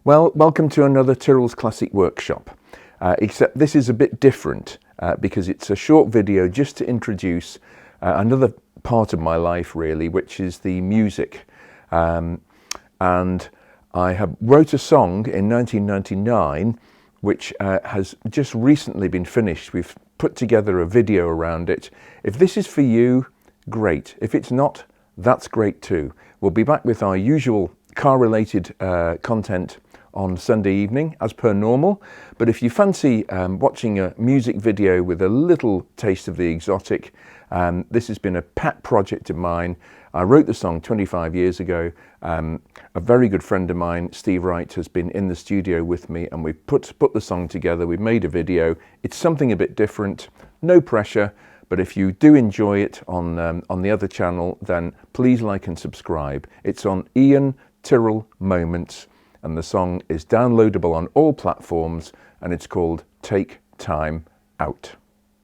Well, welcome to another Tyrrell's Classic Workshop, except this is a bit different because it's a short video just to introduce another part of my life really, which is the music. And I wrote a song in 1999 which has just recently been finished. We've put together a video around it. If this is for you, great. If it's not, that's great too. We'll be back with our usual car-related content on Sunday evening as per normal, but if you fancy watching a music video with a little taste of the exotic, this has been a pet project of mine. I wrote the song 25 years ago. A very good friend of mine, Steve Wright, has been in the studio with me, and we've put the song together. We've made a video. It's something a bit different, no pressure, but if you do enjoy it on the other channel, then please like and subscribe. It's on Iain Tyrrell Moments, and the song is downloadable on all platforms, and it's called Take Time Out.